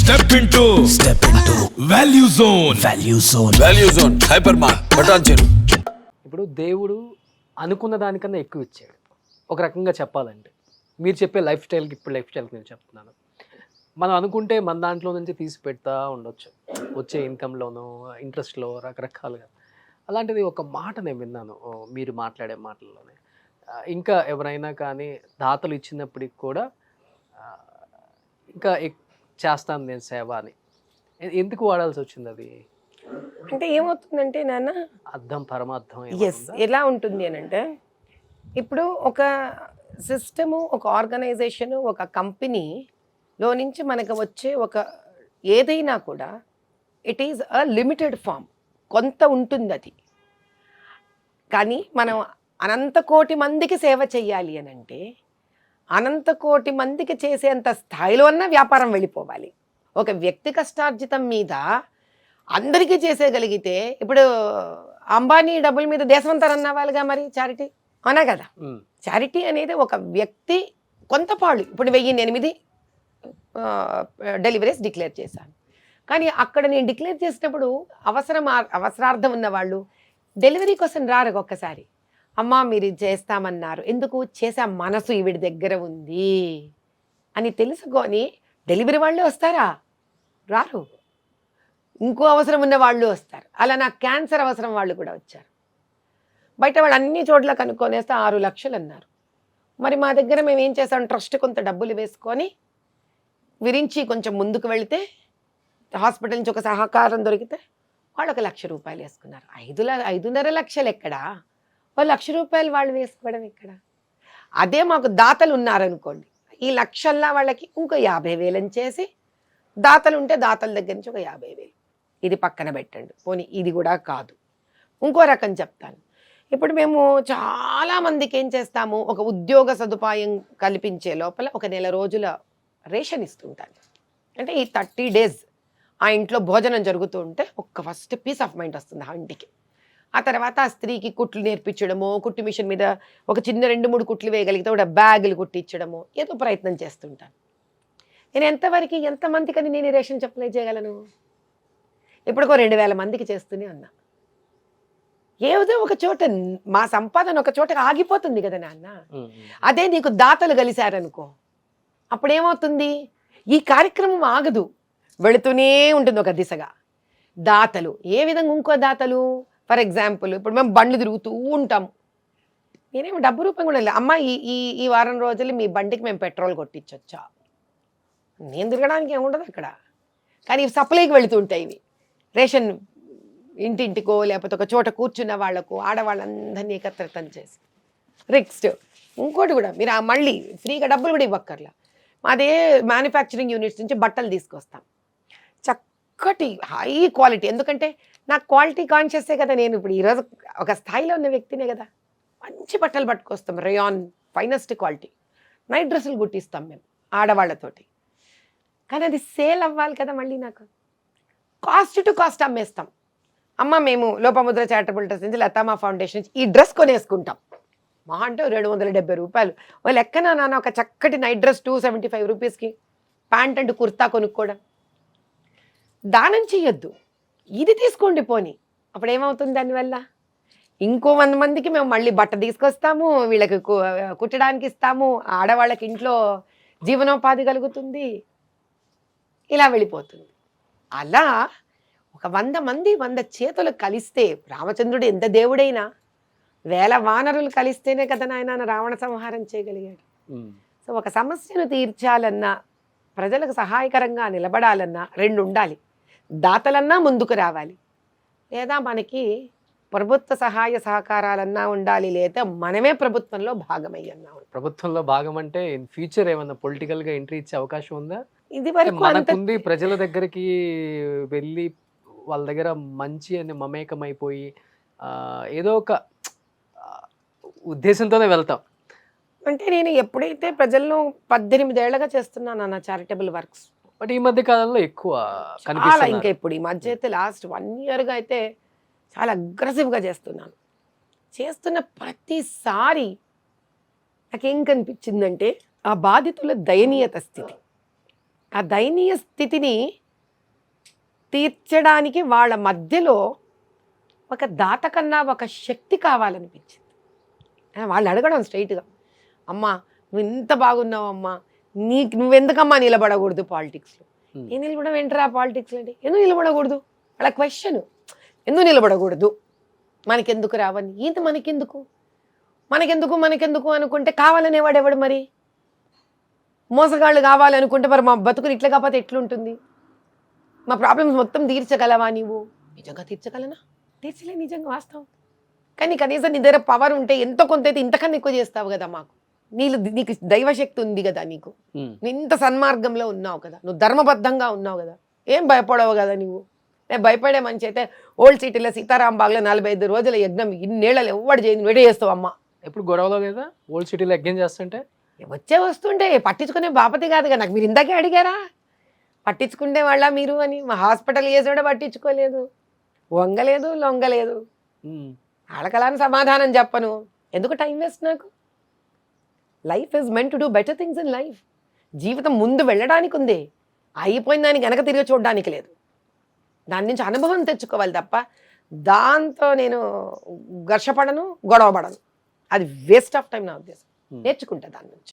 Step into value zone hyper mart బటాన్చెరు. ఇప్పుడు దేవుడు అనుకున్న దానికన్నా ఎక్కువ ఇచ్చాడు ఒక రకంగా చెప్పాలంటే. మీరు చెప్పే లైఫ్ స్టైల్కి ఇప్పుడు లైఫ్ స్టైల్కి నేను చెప్తున్నాను. మనం అనుకుంటే మన దాంట్లో నుంచి తీసి పెడతా ఉండొచ్చు, వచ్చే ఇన్కంలోనో ఇంట్రెస్ట్లో రకరకాలుగా. అలాంటిది ఒక మాట నేను విన్నాను మీరు మాట్లాడే మాటల్లోనే. ఇంకా ఎవరైనా కానీ దాతలు ఇచ్చినప్పటికి కూడా ఇంకా చేస్తాను నేను సేవ అని ఎందుకు వాడాల్సి వచ్చింది? అది అంటే ఏమవుతుందంటే నాన్న అర్థం పరమార్థం ఎలా ఉంటుంది అని అంటే, ఇప్పుడు ఒక సిస్టము, ఒక ఆర్గనైజేషను, ఒక కంపెనీలో నుంచి మనకు వచ్చే ఒక ఏదైనా కూడా it is a limited form, కొంత ఉంటుంది అది. కానీ మనం అనంత కోటి మందికి సేవ చెయ్యాలి అని అంటే అనంత కోటి మందికి చేసేంత స్థాయిలో అన్న వ్యాపారం వెళ్ళిపోవాలి. ఒక వ్యక్తి కష్టార్జితం మీద అందరికీ చేసేయగలిగితే, ఇప్పుడు అంబానీ డబ్బుల మీద దేశమంతా రన్ అవ్వాలిగా మరి చారిటీ, అవునా కదా? చారిటీ అనేది ఒక వ్యక్తి కొంత పాళ్ళు. ఇప్పుడు 1008 డెలివరీస్ డిక్లేర్ చేశాను, కానీ అక్కడ నేను డిక్లేర్ చేసినప్పుడు అవసరార్థం ఉన్న వాళ్ళు డెలివరీ కోసం రారు. ఒక్కసారి అమ్మా మీరు ఇది చేస్తామన్నారు, ఎందుకు చేసే మనసు ఈవిడ దగ్గర ఉంది అని తెలుసుకొని డెలివరీ వాళ్ళే వస్తారా? రారు. ఇంకో అవసరం ఉన్న వాళ్ళు వస్తారు. అలా నాకు క్యాన్సర్ అవసరం వాళ్ళు కూడా వచ్చారు. బయట వాళ్ళు అన్ని చోట్ల కనుక్కొనేస్తే 6 లక్షలు అన్నారు. మరి మా దగ్గర మేము ఏం చేస్తాం, ట్రస్ట్ కొంత డబ్బులు వేసుకొని విరించి కొంచెం ముందుకు వెళితే హాస్పిటల్ నుంచి ఒక సహకారం దొరికితే వాళ్ళు 1 లక్ష రూపాయలు వేసుకున్నారు. 5.5 లక్షలు ఎక్కడా? వాళ్ళు 1 లక్ష రూపాయలు వాళ్ళు వేసుకోవడం ఎక్కడ? అదే మాకు దాతలు ఉన్నారనుకోండి, ఈ లక్షల్లా వాళ్ళకి ఇంకో 50,000 అని చేసి, దాతలు ఉంటే దాతల దగ్గర నుంచి ఒక 50,000 ఇది పక్కన పెట్టండి. పోనీ ఇది కూడా కాదు, ఇంకో రకం చెప్తాను. ఇప్పుడు మేము చాలామందికి ఏం చేస్తాము, ఒక ఉద్యోగ సదుపాయం కల్పించే లోపల ఒక నెల రోజుల రేషన్ ఇస్తుంటాను. అంటే ఈ 30 days ఆ ఇంట్లో భోజనం జరుగుతూ ఉంటే ఒక ఫస్ట్ పీస్ ఆఫ్ మైండ్ వస్తుంది ఆ ఇంటికి. ఆ తర్వాత ఆ స్త్రీకి కుట్లు నేర్పించడమో, కుట్టు మిషన్ మీద ఒక చిన్న 2-3 కుట్లు వేయగలిగితే కూడా బ్యాగులు కుట్టించడమో ఏదో ప్రయత్నం చేస్తుంటాను. నేను ఎంతమందికని నేను రేషన్ సప్లై చేయగలను? ఇప్పటికో 2,000 మందికి చేస్తూనే ఉన్నా. ఏదో ఒక చోట మా సంపాదన ఒక చోట ఆగిపోతుంది కదా నాన్న. అదే నీకు దాతలు కలిశారనుకో, అప్పుడేమవుతుంది, ఈ కార్యక్రమం ఆగదు, వెళుతూనే ఉంటుంది ఒక దిశగా. దాతలు ఏ విధంగా, ఇంకో దాతలు ఫర్ ఎగ్జాంపుల్ ఇప్పుడు మేము బండ్లు తిరుగుతూ ఉంటాము, నేనేమో డబ్బు రూపాయి కూడా లేదు, అమ్మ ఈ వారం రోజులు మీ బండికి మేము పెట్రోల్ కొట్టించొచ్చా? నేను తిరగడానికి ఏముండదు అక్కడ, కానీ సప్లైకి వెళుతుంటాయి ఇవి. రేషన్ ఇంటింటికో లేకపోతే ఒక చోట కూర్చున్న వాళ్లకు, ఆడవాళ్ళందరినీ ఏకత్రితం చేసి. నెక్స్ట్ ఇంకోటి కూడా, మీరు మళ్ళీ ఫ్రీగా డబ్బులు కూడా ఇవ్వక్కర్లా, అదే మ్యానుఫ్యాక్చరింగ్ యూనిట్స్ నుంచి బట్టలు తీసుకొస్తాం, చక్కటి హై క్వాలిటీ. ఎందుకంటే నాకు క్వాలిటీ కాన్షియస్సే కదా, నేను ఇప్పుడు ఈరోజు ఒక స్థాయిలో ఉన్న వ్యక్తినే కదా. మంచి బట్టలు పట్టుకొస్తాం, రేయాన్ ఫైనెస్ట్ క్వాలిటీ. నైట్ డ్రెస్సులు కుట్టిస్తాం మేము ఆడవాళ్లతోటి, కానీ అది సేల్ అవ్వాలి కదా. మళ్ళీ నాకు కాస్ట్ టు కాస్ట్ అమ్మేస్తాం. అమ్మ మేము లోపముద్ర చారిటబుల్ ట్రస్ట్ నుంచి, లతామా ఫౌండేషన్ నుంచి ఈ డ్రెస్ కొనేసుకుంటాం. మా అంటే 270 రూపాయలు వాళ్ళు ఎక్కనా నాన్న. ఒక చక్కటి నైట్ డ్రెస్ 275 రూపీస్కి ప్యాంట్ అండ్ కుర్తా కొనుక్కోవడం. దానం చెయ్యొద్దు, ఇది తీసుకోండి పోని. అప్పుడు ఏమవుతుంది, దానివల్ల ఇంకో 100 మందికి మేము మళ్ళీ బట్ట తీసుకొస్తాము, వీళ్ళకి కుట్టడానికి ఇస్తాము, ఆడవాళ్ళకి ఇంట్లో జీవనోపాధి కలుగుతుంది, ఇలా వెళ్ళిపోతుంది. అలా ఒక 100 మంది 100 చేతులు కలిస్తే, రామచంద్రుడు ఎంత దేవుడైనా 1000 వానరులు కలిస్తేనే కదా నాయన రావణ సంహారం చేయగలిగాడు. సో ఒక సమస్యను తీర్చాలన్నా, ప్రజలకు సహాయకరంగా నిలబడాలన్నా 2 ఉండాలి. దాతలన్నా ముందుకు రావాలి, లేదా మనకి ప్రభుత్వ సహాయ సహకారాలన్నా ఉండాలి, లేదా మనమే ప్రభుత్వంలో భాగమయ్యన్నా. ప్రభుత్వంలో భాగం అంటే ఇన్ ఫ్యూచర్ ఏమన్నా పొలిటికల్గా ఎంట్రీ ఇచ్చే అవకాశం ఉందా? ఇది వరకు మనకుంది ప్రజల దగ్గరికి వెళ్ళి వాళ్ళ దగ్గర మంచి అని మమేకమైపోయి ఏదో ఒక ఉద్దేశంతోనే వెళ్తాం. అంటే నేను ఎప్పుడైతే ప్రజలను 18 ఏళ్లుగా చేస్తున్నాను అన్న చారిటబుల్ వర్క్స్, బట్ ఈ మధ్య కాలంలో ఎక్కువ చాలా. ఇంకా ఇప్పుడు ఈ మధ్య అయితే లాస్ట్ 1 yearగా అయితే చాలా అగ్రెసివ్గా చేస్తున్నాను. చేస్తున్న ప్రతిసారి నాకేం కనిపించిందంటే, ఆ బాధితుల దయనీయత స్థితి. ఆ దయనీయ స్థితిని తీర్చడానికి వాళ్ళ మధ్యలో ఒక దాత కన్నా ఒక శక్తి కావాలనిపించింది. వాళ్ళు అడగడం స్ట్రైట్గా, అమ్మా నువ్వు ఇంత బాగున్నావు అమ్మా, నువ్వెందుకమ్మా నిలబడకూడదు పాలిటిక్స్లో? నేను నిలబడడం ఏంటరా పాలిటిక్స్లో అంటే, ఎందుకు నిలబడకూడదు? వాళ్ళ క్వశ్చన్, ఎందుకు నిలబడకూడదు, మనకెందుకు రావని. ఈత మనకెందుకు మనకెందుకు అనుకుంటే కావాలనేవాడు ఎవడు? మరి మోసగాళ్ళు కావాలనుకుంటే మరి మా బతుకులు ఇట్లా కాకపోతే ఎట్లుంటుంది? మా ప్రాబ్లమ్స్ మొత్తం తీర్చగలవా నీవు? నిజంగా తీర్చగలనా? తీర్చలే, నిజంగా వాస్తవం. కానీ కనీసం నీ దగ్గర పవర్ ఉంటే ఎంతో కొంత అయితే ఇంతకన్నా ఎక్కువ చేస్తావు కదా మాకు. నీకు దైవశక్తి ఉంది కదా, నీకు నువ్వు ఇంత సన్మార్గంలో ఉన్నావు కదా, నువ్వు ధర్మబద్ధంగా ఉన్నావు కదా, ఏం భయపడవు కదా నువ్వు? నేను భయపడే మంచి అయితే ఓల్డ్ సిటీలో సీతారాంబాగ్లో 45 రోజుల యజ్ఞం ఇన్నేళ్ళలో ఎవడు చేయదు, నువ్వు చేస్తావు అమ్మా. ఎప్పుడు గొడవలో కదా ఓల్డ్ సిటీలో యజ్ఞం చేస్తుంటే వస్తుంటే పట్టించుకునే బాపతి కాదు కదా. నాకు మీరు ఇందాకే అడిగారా పట్టించుకునే వాళ్ళ మీరు అని. మా హాస్పిటల్ చేసాడో పట్టించుకోలేదు, వంగలేదు, లొంగలేదు. వాళ్ళకలాని సమాధానం చెప్పను, ఎందుకు టైం వేస్ట్ నాకు? Life is meant to do better things in life. జీవితం ముందు వెళ్ళడానికి ఉంది, అయిపోయిన దానికి వెనక తిరిగి చూడడానికి లేదు. దాని నుంచి అనుభవం తెచ్చుకోవాలి తప్ప దాంతో నేను ఘర్షపడను, గొడవపడను. అది వేస్ట్ ఆఫ్ టైం నా ఉద్దేశం. నేర్చుకుంటా దాని నుంచి.